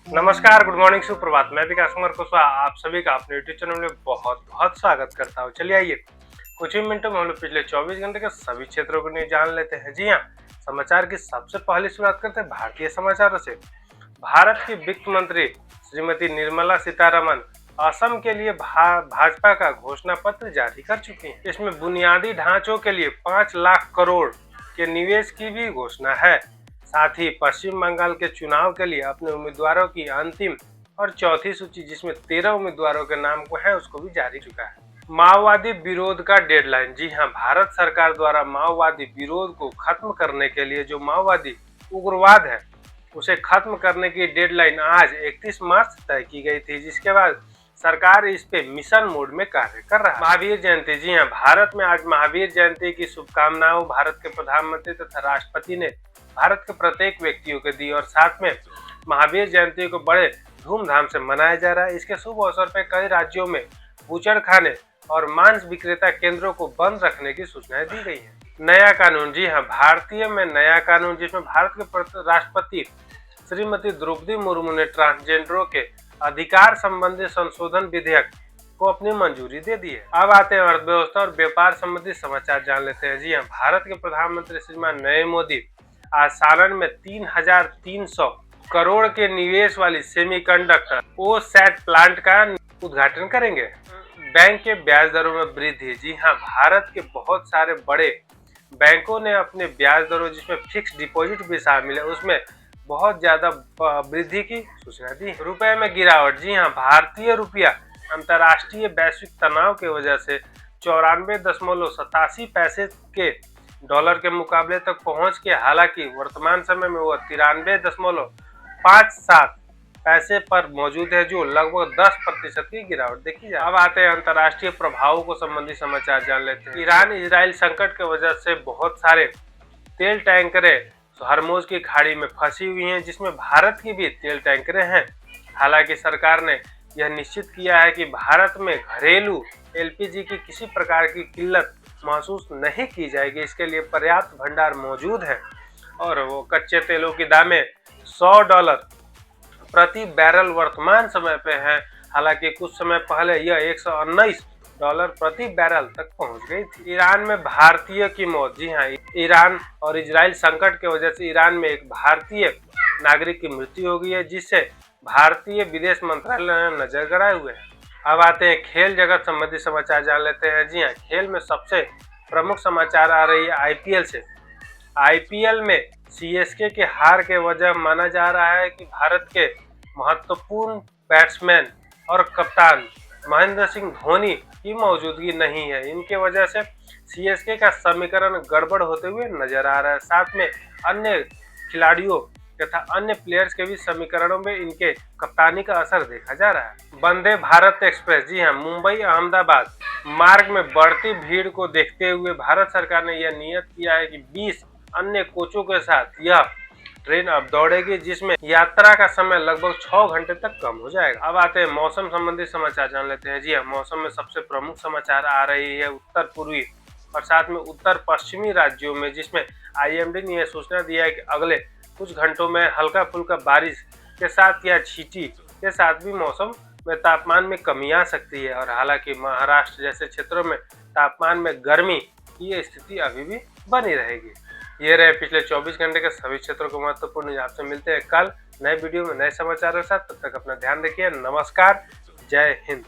नमस्कार, good morning, सुप्रभात। मैं विकास कुमार कुशवाहा आप सभी का अपने यूट्यूब चैनल में बहुत बहुत स्वागत करता हूं। चलिए आइए कुछ ही मिनटों में हम लोग पिछले 24 घंटे के सभी क्षेत्रों को नहीं जान लेते हैं। जी हाँ, समाचार की सबसे पहले शुरुआत करते हैं भारतीय समाचारों से। भारत की वित्त मंत्री श्रीमती निर्मला सीतारमन असम के लिए भाजपा का घोषणा पत्र जारी कर चुकी हैं। इसमें बुनियादी ढांचों के लिए 5 लाख करोड़ के निवेश की भी घोषणा है। साथ ही पश्चिम बंगाल के चुनाव के लिए अपने उम्मीदवारों की अंतिम और चौथी सूची, जिसमें 13 उम्मीदवारों के नाम को है, उसको भी जारी चुका है। माओवादी विरोध का डेडलाइन। जी हां, भारत सरकार द्वारा माओवादी विरोध को खत्म करने के लिए जो माओवादी उग्रवाद है उसे खत्म करने की डेडलाइन आज 31 मार्च तय की गई थी, जिसके बाद सरकार इस पे मिशन मोड में कार्य कर रहा है। महावीर जयंती। जी हां, भारत में आज महावीर जयंती की शुभकामनाओं भारत के प्रधानमंत्री तथा राष्ट्रपति ने भारत के प्रत्येक व्यक्तियों को दी और साथ में महावीर जयंती को बड़े धूमधाम से मनाया जा रहा है। इसके शुभ अवसर पर कई राज्यों में बूचड़खाने और मांस विक्रेता केंद्रों को बंद रखने की सूचनाएं दी गई है। नया कानून। जी हाँ, भारतीय में नया कानून, जिसमें भारत के राष्ट्रपति श्रीमती द्रौपदी मुर्मू ने ट्रांसजेंडरों के अधिकार संबंधी संशोधन विधेयक को अपनी मंजूरी दे दी है। अब आते हैं अर्थव्यवस्था और व्यापार संबंधी समाचार जान लेते हैं। जी हाँ, भारत के प्रधानमंत्री श्रीमान नरेंद्र मोदी आज सालन में 3,300 करोड़ के निवेश वाली सेमीकंडक्टर ओसैट प्लांट का उद्घाटन करेंगे। बैंक के ब्याज दरों में वृद्धि। जी हाँ, भारत के बहुत सारे बड़े बैंकों ने अपने ब्याज दरों, जिसमें फिक्स डिपॉजिट भी शामिल है, उसमें बहुत ज्यादा वृद्धि की सूचना दी। रुपए में गिरावट। जी हाँ, भारतीय रुपया अंतर्राष्ट्रीय वैश्विक तनाव की वजह से 94.87 पैसे के डॉलर के मुकाबले तक पहुंच के, हालांकि वर्तमान समय में वह 93.57 पैसे पर मौजूद है, जो लगभग 10% की गिरावट देखी जाए। अब आते हैं अंतर्राष्ट्रीय प्रभावों को संबंधी समाचार जान लेते हैं। ईरान इजराइल संकट की वजह से बहुत सारे तेल टैंकरें हरमुज की खाड़ी में फंसी हुई हैं, जिसमें भारत की भी तेल टैंकरें हैं। हालांकि सरकार ने यह निश्चित किया है कि भारत में घरेलू एलपीजी की किसी प्रकार की किल्लत महसूस नहीं की जाएगी। इसके लिए पर्याप्त भंडार मौजूद है और वो कच्चे तेलों की दामें $100 प्रति बैरल वर्तमान समय पे है। हालांकि कुछ समय पहले यह $119 प्रति बैरल तक पहुंच गई थी। ईरान में भारतीय की मौत। जी हाँ, ईरान और इजराइल संकट की वजह से ईरान में एक भारतीय नागरिक की मृत्यु हो गई है, जिससे भारतीय विदेश मंत्रालय ने नजर गड़ाए हुए है। अब आते हैं खेल जगत संबंधी समाचार जान लेते हैं। जी हाँ, खेल में सबसे प्रमुख समाचार आ रही है आईपीएल से। आईपीएल में सीएसके के हार के वजह माना जा रहा है कि भारत के महत्वपूर्ण बैट्समैन और कप्तान महेंद्र सिंह धोनी की मौजूदगी नहीं है। इनके वजह से सीएसके का समीकरण गड़बड़ होते हुए नजर आ रहा है। साथ में अन्य खिलाड़ियों तथा अन्य प्लेयर्स के भी समीकरणों में इनके कप्तानी का असर देखा जा रहा है। वंदे भारत एक्सप्रेस। जी हाँ, मुंबई अहमदाबाद मार्ग में बढ़ती भीड़ को देखते हुए भारत सरकार ने यह नियत किया है कि 20 अन्य कोचों के साथ यह ट्रेन अब दौड़ेगी, जिसमें यात्रा का समय लगभग 6 घंटे तक कम हो जाएगा। अब आते हैं मौसम संबंधी समाचार जान लेते हैं। जी हाँ, मौसम में सबसे प्रमुख समाचार आ रही है उत्तर पूर्वी और साथ में उत्तर पश्चिमी राज्यों में, जिसमें आईएमडी ने यह सूचना दिया है कि अगले कुछ घंटों में हल्का फुल्का बारिश के साथ या छींटी के साथ भी मौसम में तापमान में कमी आ सकती है। और हालांकि महाराष्ट्र जैसे क्षेत्रों में तापमान में गर्मी की स्थिति अभी भी बनी रहेगी। ये रहे पिछले 24 घंटे के सभी क्षेत्रों को महत्वपूर्ण। आपसे मिलते हैं कल नए वीडियो में नए समाचारों के साथ। तब तक अपना ध्यान रखिए। नमस्कार, जय हिंद।